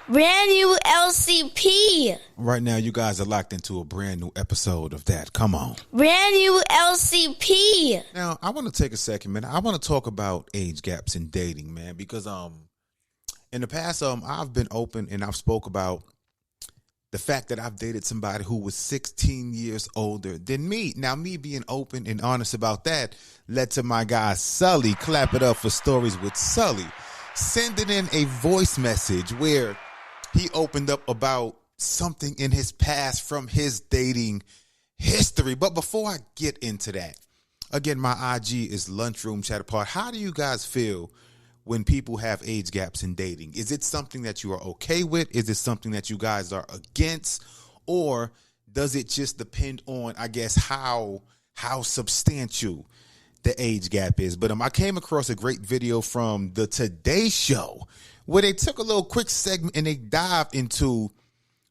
Brand new LCP. Right now, you guys are locked into a brand new episode of that. Come on. Brand new LCP. Now, I want to take a second, man. I want to talk about age gaps in dating, man, because in the past, I've been open and I've spoke about the fact that I've dated somebody who was 16 years older than me. Now, me being open and honest about that led to my guy, Sully. Clap it up for Stories with Sully. Sending in a voice message where he opened up about something in his past from his dating history. But before I get into that, again, my IG is lunchroom chat apart. How do you guys feel when people have age gaps in dating? Is it something that you are okay with? Is it something that you guys are against? Or does it just depend on, I guess, how substantial the age gap is? But I came across a great video from the Today Show where they took a little quick segment and they dived into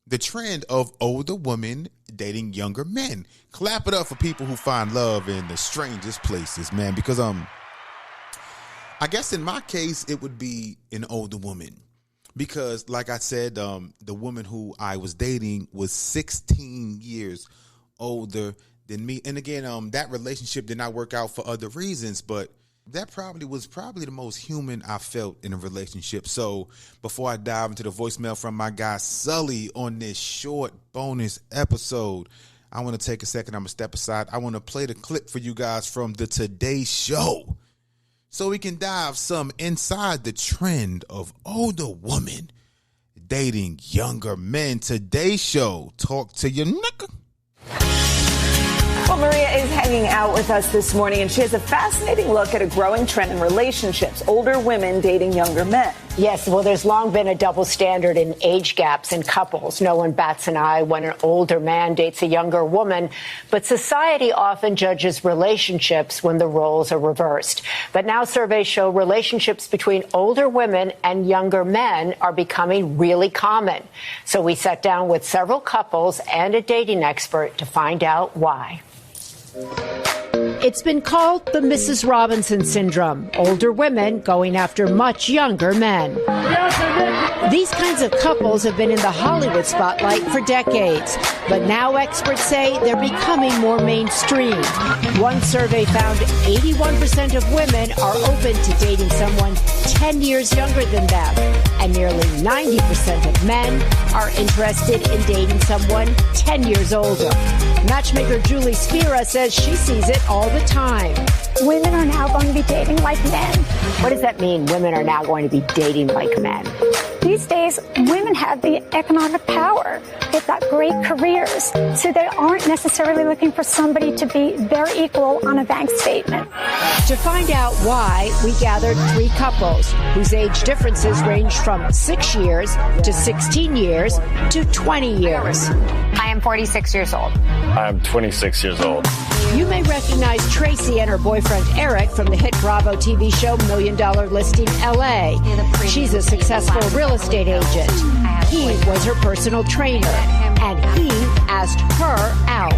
the trend of older women dating younger men. Clap it up for people who find love in the strangest places, man, because I guess in my case, it would be an older woman because, like I said, the woman who I was dating was 16 years older than me. And again, that relationship did not work out for other reasons, but that was the most human I felt in a relationship. So before I dive into the voicemail from my guy Sully on this short bonus episode, I want to take a second. I'm going to step aside. I want to play the clip for you guys from the Today Show so we can dive some inside the trend of older women dating younger men. Today Show. Talk to your nigga. Well, Maria is hanging out with us this morning, and she has a fascinating look at a growing trend in relationships, older women dating younger men. Yes, well, there's long been a double standard in age gaps in couples. No one bats an eye when an older man dates a younger woman, but society often judges relationships when the roles are reversed. But now surveys show relationships between older women and younger men are becoming really common. So we sat down with several couples and a dating expert to find out why. It's been called the Mrs. Robinson syndrome, older women going after much younger men. These kinds of couples have been in the Hollywood spotlight for decades, but now experts say they're becoming more mainstream. One survey found 81% of women are open to dating someone 10 years younger than them, and nearly 90% of men are interested in dating someone 10 years older. Matchmaker Julie Spira says she sees it all the time. Women are now going to be dating like men. What does that mean, women are now going to be dating like men? These days, women have the economic power. They've got great careers, so they aren't necessarily looking for somebody to be their equal on a bank statement. To find out why, we gathered 3 couples whose age differences range from 6 years to 16 years to 20 years. I am 46 years old. I'm 26 years old. You may recognize Tracy and her boyfriend Eric from the hit Bravo TV show $1 Million Listing LA. She's a successful real estate agent. He was her personal trainer, and he asked her out.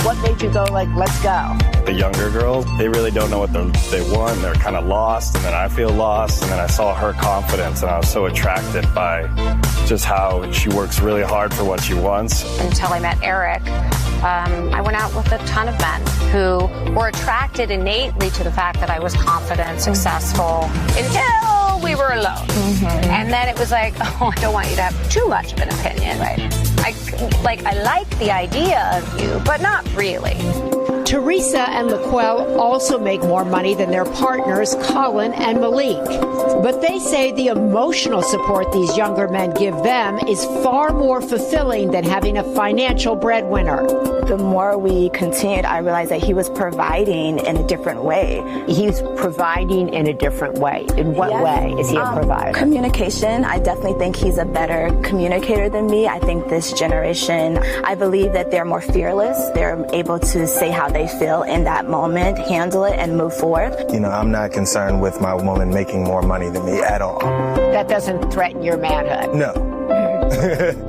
What made you go let's go? The younger girls, they really don't know what they want. They're kind of lost, and then I feel lost, and then I saw her confidence, and I was so attracted by just how she works really hard for what she wants. Until I met Eric, I went out with a ton of men who were attracted innately to the fact that I was confident, successful, until we were alone. Mm-hmm. And then it was like, oh, I don't want you to have too much of an opinion. Right. I like the idea of you, but not really. Teresa and Laquel also make more money than their partners, Colin and Malik. But they say the emotional support these younger men give them is far more fulfilling than having a financial breadwinner. The more we continued, I realized that he was providing in a different way. He's providing in a different way. In what way is he a provider? Communication. I definitely think he's a better communicator than me. I think this generation, I believe that they're more fearless. They're able to say how they feel in that moment, handle it, and move forward. You know, I'm not concerned with my woman making more money than me at all. That doesn't threaten your manhood. No.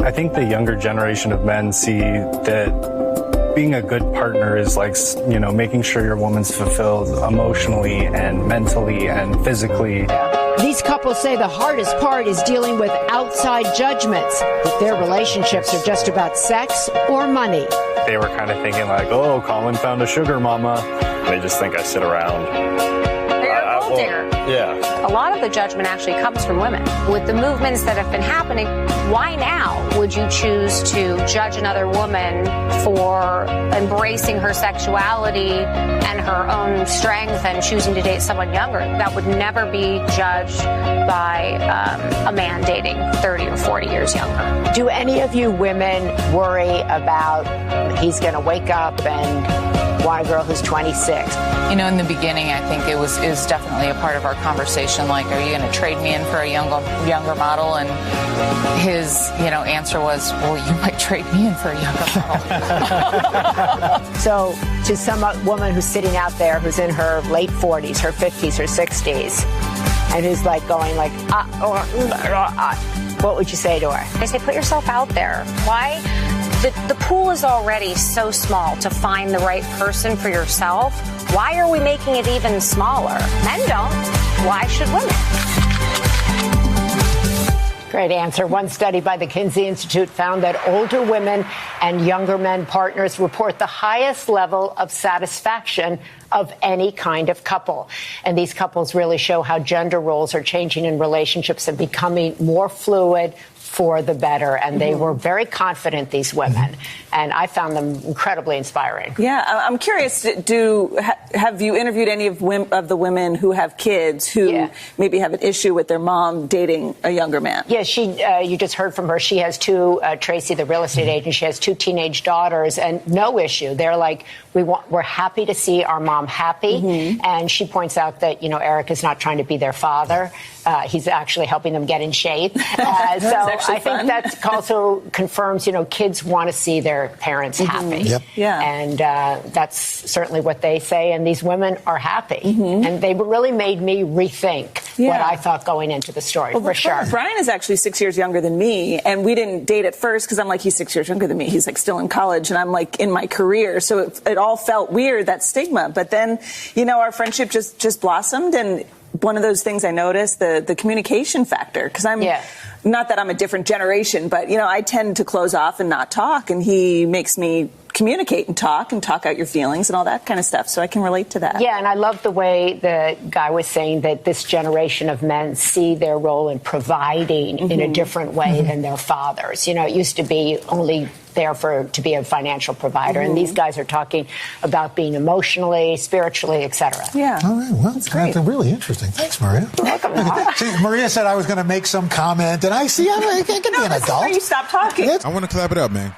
I think the younger generation of men see that being a good partner is like, you know, making sure your woman's fulfilled emotionally and mentally and physically. These couples say the hardest part is dealing with outside judgments, that their relationships are just about sex or money. They were kind of thinking like, oh, Colin found a sugar mama. They just think I sit around. You're a gold digger. Yeah. A lot of the judgment actually comes from women. With the movements that have been happening, why now would you choose to judge another woman for embracing her sexuality and her own strength and choosing to date someone younger? That would never be judged by a man dating 30 or 40 years younger. Do any of you women worry about he's going to wake up and want a girl who's 26? You know, in the beginning, I think it was definitely a part of our conversation. Like, are you going to trade me in for a younger model? And his, answer was, well, you might trade me in for a younger model. So, to some woman who's sitting out there who's in her late 40s, her 50s, her 60s, and who's like going like, what would you say to her? I say, put yourself out there. Why? The pool is already so small to find the right person for yourself. Why are we making it even smaller? Men don't. Why should women? Great answer. One study by the Kinsey Institute found that older women and younger men partners report the highest level of satisfaction of any kind of couple. And these couples really show how gender roles are changing in relationships and becoming more fluid for the better. And they were very confident, these women. And I found them incredibly inspiring. Yeah, I'm curious, have you interviewed any of the women who have kids who maybe have an issue with their mom dating a younger man? Yeah, you just heard from her. She has two, Tracy, the real estate agent, she has two teenage daughters, and no issue. They're like, we're happy to see our mom happy. And she points out that, Eric is not trying to be their father. He's actually helping them get in shape. So I think that also confirms, kids want to see their parents happy. Yep. Yeah. And that's certainly what they say. And these women are happy. And they really made me rethink what I thought going into the story, for sure. Brian is actually 6 years younger than me, and we didn't date at first because I'm like, he's 6 years younger than me. He's like still in college, and I'm like in my career. So it all felt weird, that stigma. But then, our friendship just blossomed, and one of those things I noticed, the communication factor, because I'm not that I'm a different generation, but, I tend to close off and not talk, and he makes me communicate and talk out your feelings and all that kind of stuff. So I can relate to that. Yeah, and I love the way the guy was saying that this generation of men see their role in providing in a different way than their fathers. It used to be only there to be a financial provider, and these guys are talking about being emotionally, spiritually, etc. Yeah. All right, well, that's really interesting. Thanks, Maria. You're welcome. See, Maria said I was going to make some comment, and I can be an adult. You stop talking. I want to clap it up, man.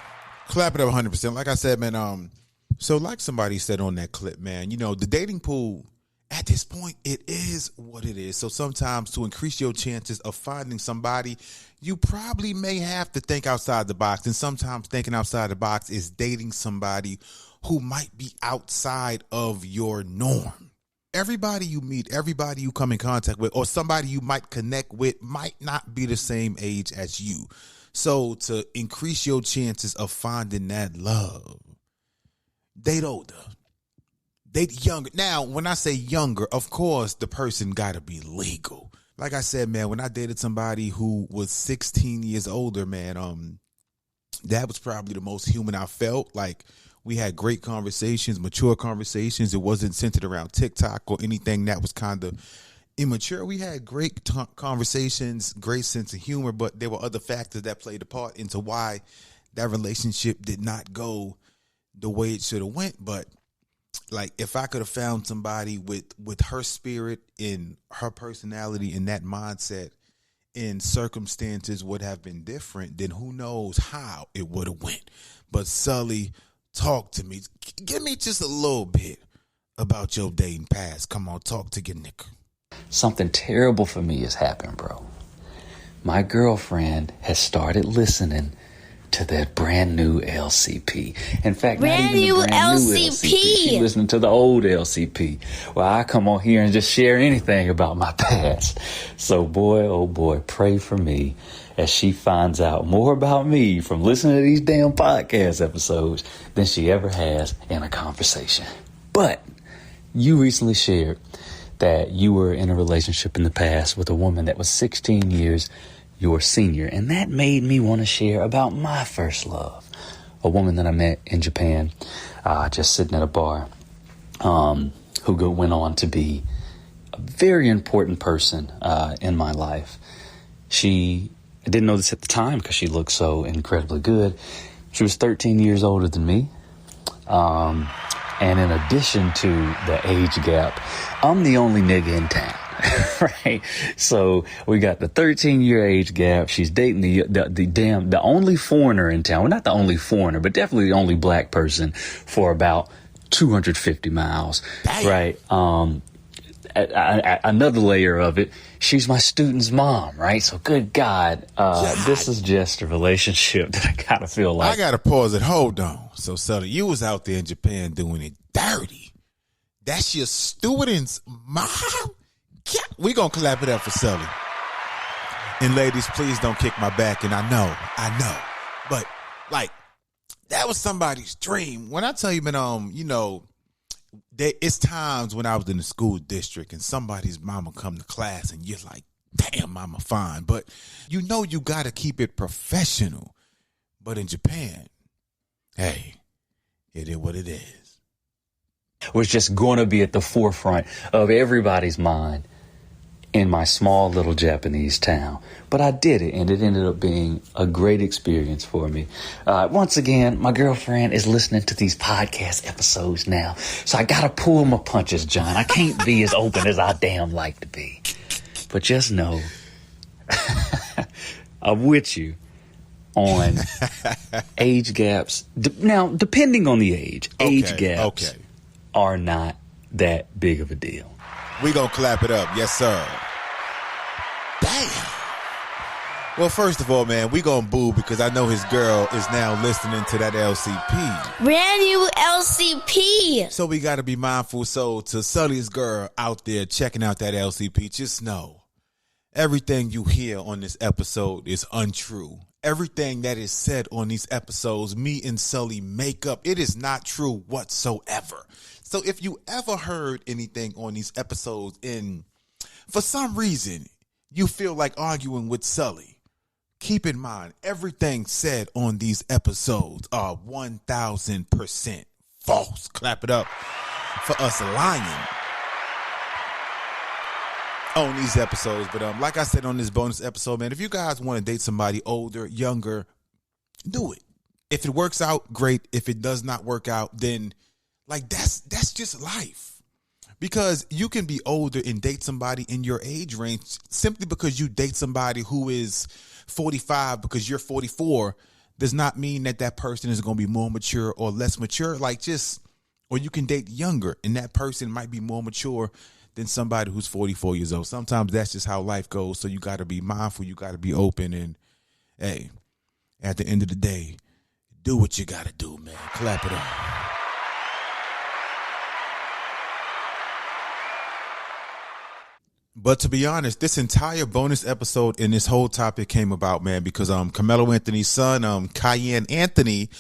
Clap it up 100%. Like I said, man, so like somebody said on that clip, man, the dating pool, at this point, it is what it is. So sometimes to increase your chances of finding somebody, you probably may have to think outside the box. And sometimes thinking outside the box is dating somebody who might be outside of your norm. Everybody you meet, everybody you come in contact with, or somebody you might connect with might not be the same age as you. So to increase your chances of finding that love, date older, date younger. Now, when I say younger, of course, the person got to be legal. Like I said, man, when I dated somebody who was 16 years older, man, that was probably the most human I felt. Like, we had great conversations, mature conversations. It wasn't centered around TikTok or anything that was kind of immature. We had great conversations, great sense of humor, but there were other factors that played a part into why that relationship did not go the way it should have went. But like, if I could have found somebody with her spirit and her personality and that mindset, and circumstances would have been different, then who knows how it would have went. But Sully, talk to me. Give me just a little bit about your dating past. Come on, talk to your nigga. Something terrible for me has happened, bro. My girlfriend has started listening to that brand new LCP. In fact, brand not even new the brand LCP. New LCP. She's listening to the old LCP. Well, I come on here and just share anything about my past. So boy, oh boy, pray for me as she finds out more about me from listening to these damn podcast episodes than she ever has in a conversation. But you recently shared that you were in a relationship in the past with a woman that was 16 years your senior. And that made me want to share about my first love, a woman that I met in Japan, just sitting at a bar, who went on to be a very important person in my life. I didn't know this at the time because she looked so incredibly good. She was 13 years older than me. And in addition to the age gap, I'm the only nigga in town. Right? So we got the 13-year age gap. She's dating the only foreigner in town. Well, not the only foreigner, but definitely the only black person for about 250 miles. Damn. Right? Another layer of it, she's my student's mom, right? So good God, this is just a relationship that I gotta feel like. I gotta pause it. Hold on. So Sully, you was out there in Japan doing it dirty. That's your student's mom? Yeah. We gonna clap it up for Sully. And ladies, please don't kick my back. And I know. But like, that was somebody's dream. When I tell you, man, it's times when I was in the school district and somebody's mama come to class and you're like, damn, mama fine. But you got to keep it professional. But in Japan, hey, it is what it is. Was just going to be at the forefront of everybody's mind in my small little Japanese town. But I did it, and it ended up being a great experience for me. Once again, my girlfriend is listening to these podcast episodes now, so I gotta pull my punches, John. I can't be as open as I damn like to be. But just know, I'm with you on age gaps. Now, depending on the age gaps are not that big of a deal. We gonna clap it up. Yes, sir. Damn. Well, first of all, man, we gonna boo because I know his girl is now listening to that LCP. Brand new LCP. So we gotta be mindful. So to Sully's girl out there checking out that LCP, just know everything you hear on this episode is untrue. Everything that is said on these episodes, me and Sully make up. It is not true whatsoever. So if you ever heard anything on these episodes and for some reason you feel like arguing with Sully, keep in mind everything said on these episodes are 1,000% false. Clap it up for us lying on these episodes. But like I said on this bonus episode, man, if you guys want to date somebody older, younger, do it. If it works out, great. If it does not work out, then like that's just life. Because you can be older and date somebody in your age range simply because you date somebody who is 45 because you're 44 does not mean that person is going to be more mature or less mature. Or you can date younger and that person might be more mature than somebody who's 44 years old. Sometimes that's just how life goes. So you got to be mindful. You got to be open. And hey, at the end of the day, do what you got to do, man. Clap it up. But to be honest, this entire bonus episode and this whole topic came about, man, because Carmelo Anthony's son, Kiyan Anthony,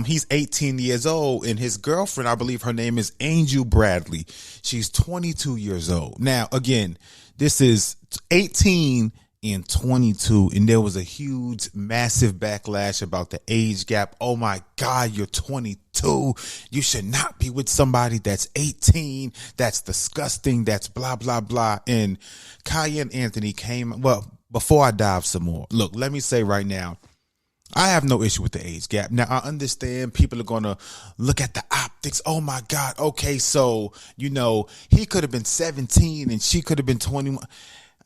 he's 18 years old, and his girlfriend, I believe her name is Angel Bradley. She's 22 years old. Now, again, this is 18 and 22, and there was a huge, massive backlash about the age gap. Oh my God, you're 22. You should not be with somebody that's 18. That's disgusting. That's blah, blah, blah. And Kiyan Anthony before I dive some more, look, let me say right now, I have no issue with the age gap. Now, I understand people are going to look at the optics. Oh my God. Okay. So, he could have been 17 and she could have been 21.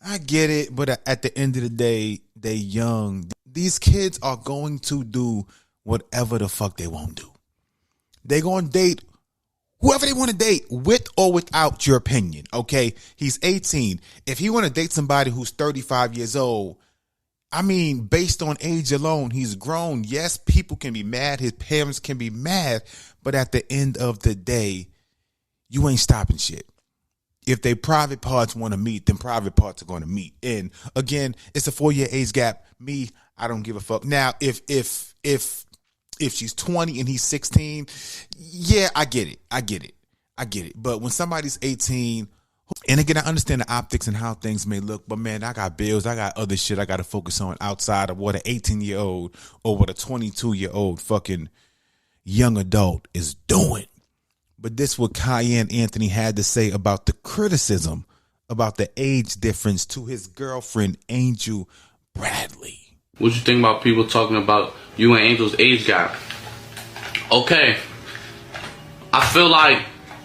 I get it, but at the end of the day, they young. These kids are going to do whatever the fuck they want to do. They're going to date whoever they want to date, with or without your opinion, okay? He's 18. If he want to date somebody who's 35 years old, I mean, based on age alone, he's grown. Yes, people can be mad. His parents can be mad. But at the end of the day, you ain't stopping shit. If they private parts want to meet, then private parts are going to meet. And again, it's a 4-year age gap. Me, I don't give a fuck. Now, if she's 20 and he's 16, yeah, I get it. But when somebody's 18, And again, I understand the optics and how things may look, but man, I got bills. I got other shit I got to focus on outside of what an 18-year-old or what a 22-year-old fucking young adult is doing. But this is what Kiyan Anthony had to say about the criticism about the age difference to his girlfriend, Angel Bradley. What you think about people talking about you and Angel's age gap? Okay, I feel like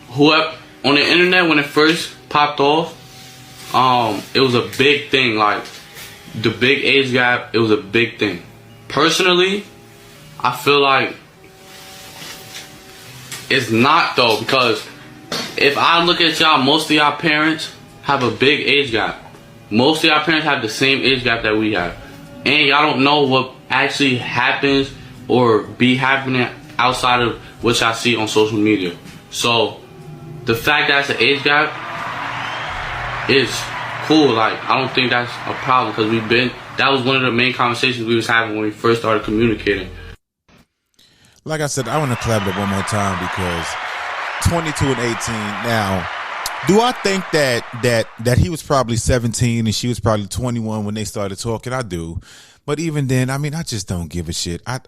whoever on the internet when it first popped off, it was a big thing. Like the big age gap, it was a big thing. Personally, I feel like it's not though, because if I look at y'all, most of y'all parents have a big age gap. Most of y'all parents have the same age gap that we have. And y'all don't know what actually happens or be happening outside of what y'all see on social media. So the fact that it's an age gap is cool. Like, I don't think that's a problem, because that was one of the main conversations we was having when we first started communicating. Like I said, I want to clap it one more time, because 22 and 18 now. Do I think that he was probably 17 and she was probably 21 when they started talking? I do. But even then, I mean, I just don't give a shit. I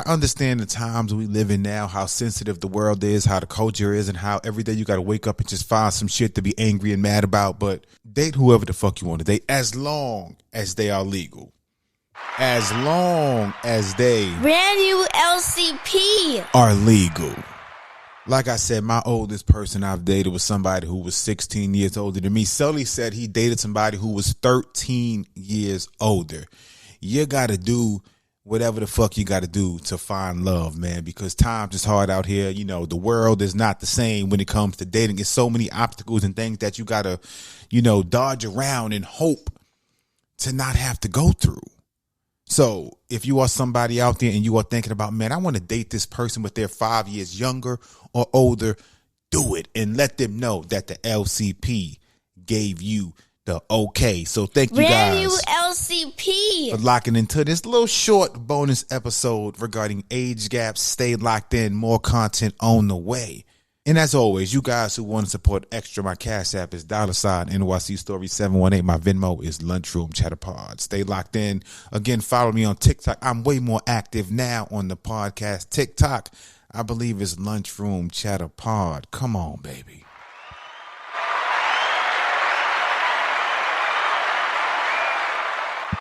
understand the times we live in now, how sensitive the world is, how the culture is, and how every day you got to wake up and just find some shit to be angry and mad about. But date whoever the fuck you want to date, as long as they are legal. As long as they Brand new LCP are legal. Like I said, my oldest person I've dated was somebody who was 16 years older than me. Sully said he dated somebody who was 13 years older. You got to do whatever the fuck you got to do to find love, man, because times is hard out here. You know, the world is not the same when it comes to dating. It's so many obstacles and things that you got to, dodge around and hope to not have to go through. So if you are somebody out there and you are thinking about, man, I want to date this person, but they're 5 years younger or older, do it and let them know that the LCP gave you the okay. So thank you Brand new guys LCP for locking into this little short bonus episode regarding age gaps. Stay locked in. More content on the way. And as always, you guys who want to support extra, my Cash App is $NYC Story 718. My Venmo is Lunchroom Chatterpod. Stay locked in. Again, follow me on TikTok. I'm way more active now on the podcast TikTok. I believe it's Lunchroom Chatterpod. Come on, baby.